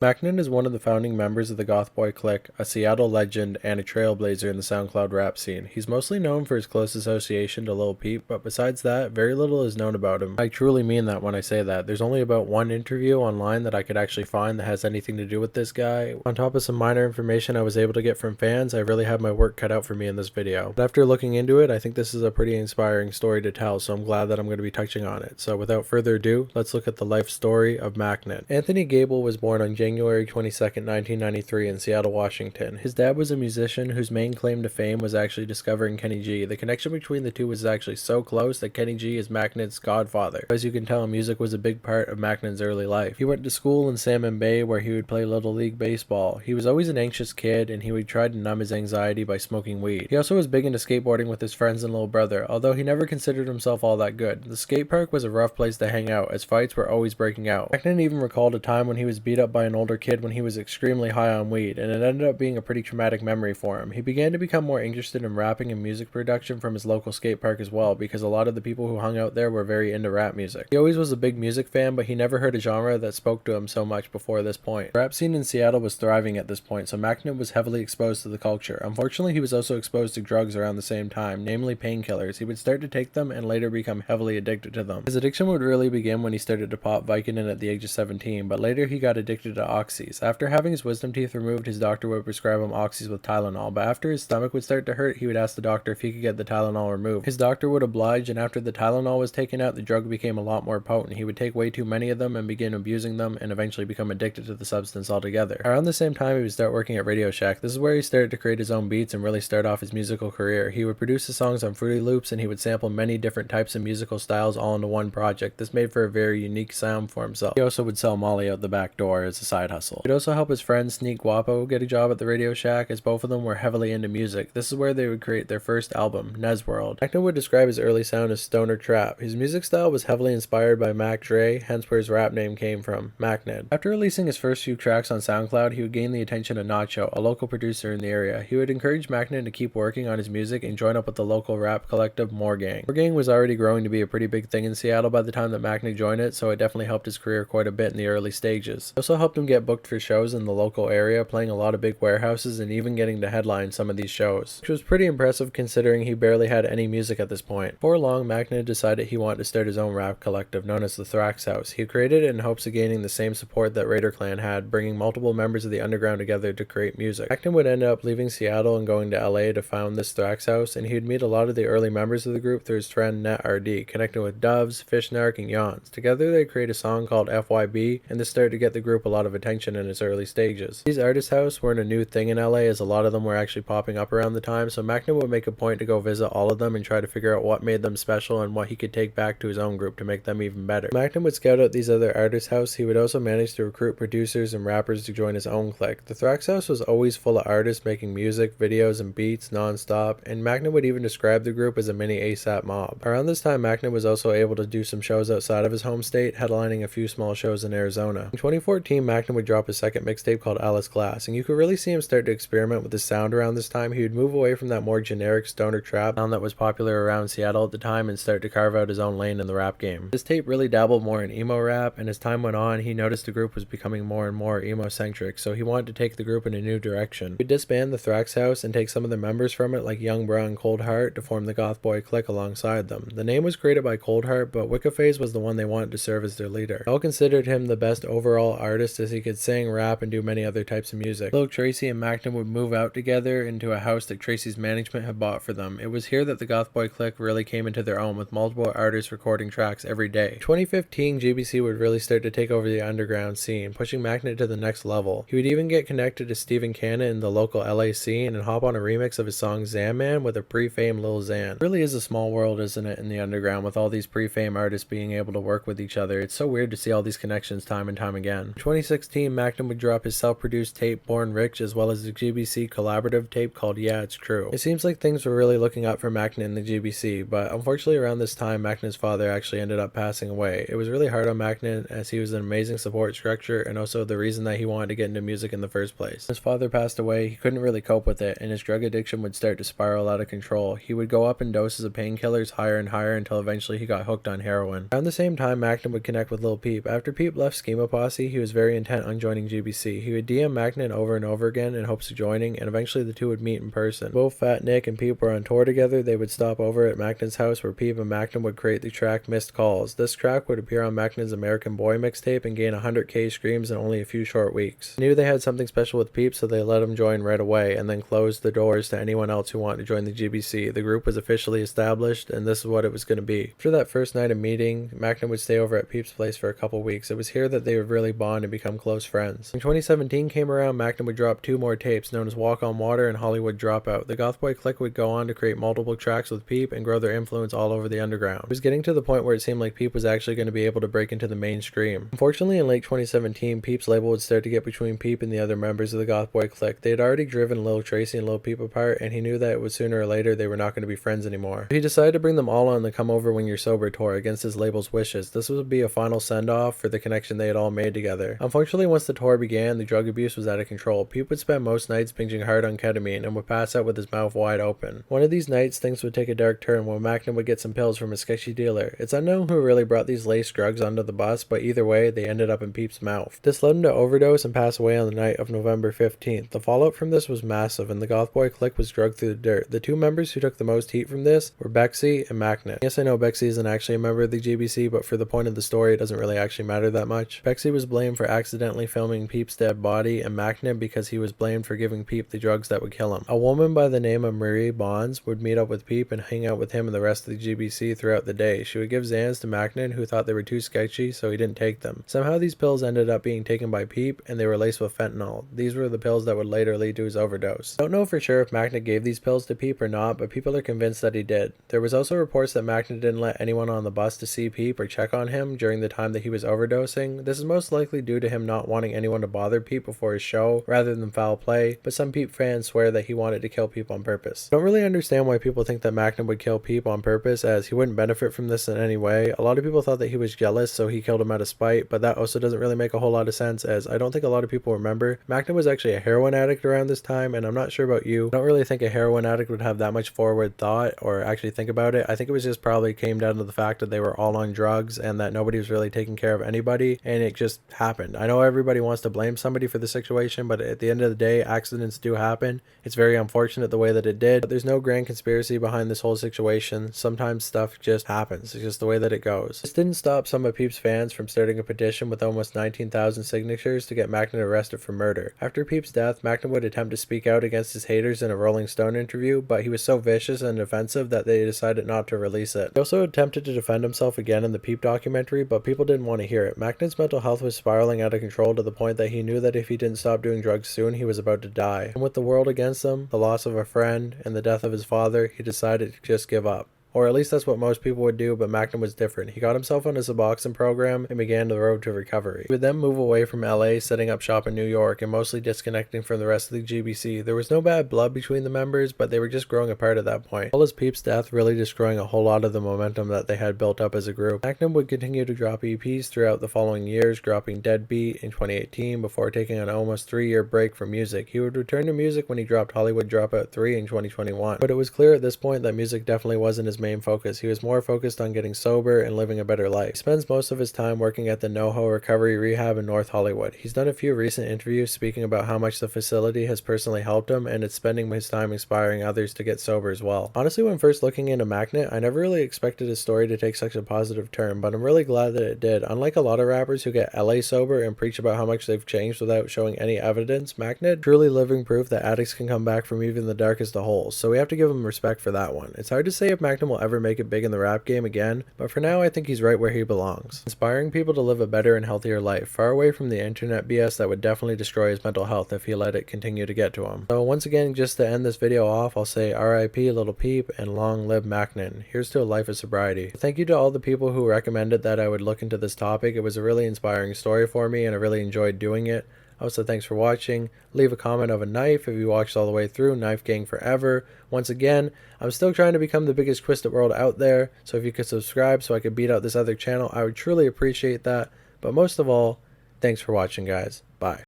Mackned is one of the founding members of the GothBoiClique, a Seattle legend and a trailblazer in the SoundCloud rap scene. He's mostly known for his close association to Lil Peep, but besides that, very little is known about him. I truly mean that when I say that. There's only about one interview online that I could actually find that has anything to do with this guy. On top of some minor information I was able to get from fans, I really have my work cut out for me in this video. But after looking into it, I think this is a pretty inspiring story to tell, so I'm glad that I'm going to be touching on it. So without further ado, let's look at the life story of Mackned. Anthony Gable was born on January 22nd, 1993 in Seattle, Washington. His dad was a musician whose main claim to fame was actually discovering Kenny G. The connection between the two was actually so close that Kenny G is Mackned's godfather. As you can tell, music was a big part of Mackned's early life. He went to school in Salmon Bay where he would play Little League Baseball. He was always an anxious kid and he would try to numb his anxiety by smoking weed. He also was big into skateboarding with his friends and little brother, although he never considered himself all that good. The skate park was a rough place to hang out as fights were always breaking out. Mackned even recalled a time when he was beat up by an older kid when he was extremely high on weed, and it ended up being a pretty traumatic memory for him. He began to become more interested in rapping and music production from his local skate park as well, because a lot of the people who hung out there were very into rap music. He always was a big music fan, but he never heard a genre that spoke to him so much before this point. The rap scene in Seattle was thriving at this point, so Mackned was heavily exposed to the culture. Unfortunately, he was also exposed to drugs around the same time, namely painkillers. He would start to take them and later become heavily addicted to them. His addiction would really begin when he started to pop Vicodin at the age of 17, but later he got addicted to oxys. After having his wisdom teeth removed, his doctor would prescribe him oxys with Tylenol, but after his stomach would start to hurt, he would ask the doctor if he could get the Tylenol removed. His doctor would oblige, and after the Tylenol was taken out, the drug became a lot more potent. He would take way too many of them and begin abusing them and eventually become addicted to the substance altogether. Around the same time, he would start working at Radio Shack. This is where he started to create his own beats and really start off his musical career. He would produce his songs on Fruity Loops and he would sample many different types of musical styles all into one project. This made for a very unique sound for himself. He also would sell Molly out the back door as a side hustle. He'd also help his friend Sneak Guapo get a job at the Radio Shack, as both of them were heavily into music. This is where they would create their first album, Nesworld. Mackned would describe his early sound as stoner trap. His music style was heavily inspired by Mac Dre, hence where his rap name came from, Mackned. After releasing his first few tracks on SoundCloud, he would gain the attention of Nacho, a local producer in the area. He would encourage Mackned to keep working on his music and join up with the local rap collective More Gang. More Gang was already growing to be a pretty big thing in Seattle by the time that Mackned joined it, so it definitely helped his career quite a bit in the early stages. It also helped him get booked for shows in the local area, playing a lot of big warehouses and even getting to headline some of these shows, which was pretty impressive considering he barely had any music at this point. Before long, Mackned decided he wanted to start his own rap collective known as the Thraxx House. He created it in hopes of gaining the same support that Raider Clan had, bringing multiple members of the underground together to create music. Mackned would end up leaving Seattle and going to LA to found this Thraxx House, and he would meet a lot of the early members of the group through his friend Net RD, connecting with Doves, Fishnark, and Yawns. Together they create a song called FYB, and this started to get the group a lot of attention in its early stages. These artist house weren't a new thing in LA, as a lot of them were actually popping up around the time, so Mackned would make a point to go visit all of them and try to figure out what made them special and what he could take back to his own group to make them even better. Mackned would scout out these other artist house. He would also manage to recruit producers and rappers to join his own clique. The Thraxx House was always full of artists making music, videos, and beats non-stop, and Mackned would even describe the group as a mini ASAP mob. Around this time, Mackned was also able to do some shows outside of his home state, headlining a few small shows in Arizona. In 2014, Mackned would drop his second mixtape called Alice Glass, and you could really see him start to experiment with his sound around this time. He would move away from that more generic stoner trap sound that was popular around Seattle at the time and start to carve out his own lane in the rap game. This tape really dabbled more in emo rap, and as time went on, he noticed the group was becoming more and more emo-centric, so he wanted to take the group in a new direction. He would disband the Thraxx House and take some of the members from it, like Young Bra and Cold Heart, to form the GothBoiClique alongside them. The name was created by Cold Heart, but Wiccaphase was the one they wanted to serve as their leader. They all considered him the best overall artist, as he could sing, rap, and do many other types of music. Lil Tracy and Mackned would move out together into a house that Tracy's management had bought for them. It was here that the GothBoiClique really came into their own, with multiple artists recording tracks every day. In 2015, GBC would really start to take over the underground scene, pushing Mackned to the next level. He would even get connected to Stephen Cannon in the local LA scene and hop on a remix of his song Zanman with a pre-fame Lil Xan. It really is a small world, isn't it, in the underground, with all these pre-fame artists being able to work with each other. It's so weird to see all these connections time and time again. In 2016, Mackned would drop his self-produced tape Born Rich, as well as the GBC collaborative tape called Yeah It's True. It seems like things were really looking up for Mackned in the GBC, but unfortunately around this time Mackned's father actually ended up passing away. It was really hard on Mackned, as he was an amazing support structure and also the reason that he wanted to get into music in the first place. His father passed away, he couldn't really cope with it, and his drug addiction would start to spiral out of control. He would go up in doses of painkillers higher and higher until eventually he got hooked on heroin. Around the same time, Mackned would connect with Lil Peep. After Peep left Schema Posse, he was very intent on joining GBC. He would DM Mackned over and over again in hopes of joining, and eventually the two would meet in person. Both Fat Nick and Peep were on tour together. They would stop over at Mackned's house where Peep and Mackned would create the track Missed Calls. This track would appear on Mackned's American Boy mixtape and gain 100k streams in only a few short weeks. They knew they had something special with Peep, so they let him join right away and then closed the doors to anyone else who wanted to join the GBC. The group was officially established, and this is what it was going to be. After that first night of meeting, Mackned would stay over at Peep's place for a couple weeks. It was here that they would really bond and become close friends. When 2017 came around, Mackned would drop 2 more tapes known as Walk on Water and Hollywood Dropout. The GothBoiClique would go on to create multiple tracks with Peep and grow their influence all over the underground. It was getting to the point where it seemed like Peep was actually going to be able to break into the mainstream. Unfortunately, in late 2017, Peep's label would start to get between Peep and the other members of the GothBoiClique. They had already driven Lil Tracy and Lil Peep apart, and he knew that it was sooner or later they were not going to be friends anymore. He decided to bring them all on the Come Over When You're Sober tour against his label's wishes. This would be a final send-off for the connection they had all made together. Unfortunately, once the tour began, the drug abuse was out of control. Peep would spend most nights binging hard on ketamine and would pass out with his mouth wide open. One of these nights, things would take a dark turn when Mackned would get some pills from a sketchy dealer. It's unknown who really brought these laced drugs onto the bus, but either way, they ended up in Peep's mouth. This led him to overdose and pass away on the night of November 15th. The fallout from this was massive, and the GothBoiClique was drugged through the dirt. The 2 members who took the most heat from this were Bexy and Mackned. Yes, I know Bexy isn't actually a member of the GBC, but for the point of the story, it doesn't really actually matter that much. Bexy was blamed for accidentally filming Peep's dead body, and Mackned because he was blamed for giving Peep the drugs that would kill him. A woman by the name of Marie Bonds would meet up with Peep and hang out with him and the rest of the GBC throughout the day. She would give Xans to Mackned, who thought they were too sketchy, so he didn't take them. Somehow these pills ended up being taken by Peep, and they were laced with fentanyl. These were the pills that would later lead to his overdose. I don't know for sure if Mackned gave these pills to Peep or not, but people are convinced that he did. There was also reports that Mackned didn't let anyone on the bus to see Peep or check on him during the time that he was overdosing. This is most likely due to him not wanting anyone to bother Peep before his show rather than foul play, but some Peep fans swear that he wanted to kill Peep on purpose. I don't really understand why people think that Mackned would kill Peep on purpose, as he wouldn't benefit from this in any way. A lot of people thought that he was jealous, so he killed him out of spite, but that also doesn't really make a whole lot of sense, as I don't think a lot of people remember. Mackned was actually a heroin addict around this time, and I'm not sure about you. I don't really think a heroin addict would have that much forward thought or actually think about it. I think it was just probably came down to the fact that they were all on drugs and that nobody was really taking care of anybody, and it just happened. I know everybody wants to blame somebody for the situation, but at the end of the day, accidents do happen. It's very unfortunate the way that it did, but there's no grand conspiracy behind this whole situation. Sometimes stuff just happens. It's just the way that it goes. This didn't stop some of Peep's fans from starting a petition with almost 19,000 signatures to get Mackned arrested for murder. After Peep's death, Mackned would attempt to speak out against his haters in a Rolling Stone interview, but he was so vicious and offensive that they decided not to release it. He also attempted to defend himself again in the Peep documentary, but people didn't want to hear it. Mackned's mental health was spiraling out of control to the point that he knew that if he didn't stop doing drugs soon, he was about to die. And with the world against him, the loss of a friend, and the death of his father, he decided to just give up. Or at least that's what most people would do, but Mackned was different. He got himself on a Suboxone program and began the road to recovery. He would then move away from LA, setting up shop in New York, and mostly disconnecting from the rest of the GBC. There was no bad blood between the members, but they were just growing apart at that point. All as Peep's death really destroying a whole lot of the momentum that they had built up as a group. Mackned would continue to drop EPs throughout the following years, dropping Deadbeat in 2018 before taking an almost 3-year break from music. He would return to music when he dropped Hollywood Dropout 3 in 2021. But it was clear at this point that music definitely wasn't his main focus. He was more focused on getting sober and living a better life. He spends most of his time working at the NoHo Recovery Rehab in North Hollywood. He's done a few recent interviews speaking about how much the facility has personally helped him, and it's spending his time inspiring others to get sober as well. Honestly, when first looking into Mackned, I never really expected his story to take such a positive turn, but I'm really glad that it did. Unlike a lot of rappers who get LA sober and preach about how much they've changed without showing any evidence, Mackned truly living proof that addicts can come back from even the darkest of holes, so we have to give him respect for that one. It's hard to say if Mackned will ever make it big in the rap game again, but for now I think he's right where he belongs. Inspiring people to live a better and healthier life, far away from the internet BS that would definitely destroy his mental health if he let it continue to get to him. So once again, just to end this video off, I'll say RIP Lil Peep and long live Mackned. Here's to a life of sobriety. Thank you to all the people who recommended that I would look into this topic. It was a really inspiring story for me and I really enjoyed doing it. Also, thanks for watching. Leave a comment of a knife if you watched all the way through. Knife Gang forever. Once again, I'm still trying to become the biggest Twisted World out there, so if you could subscribe so I could beat out this other channel, I would truly appreciate that. But most of all, thanks for watching, guys. Bye.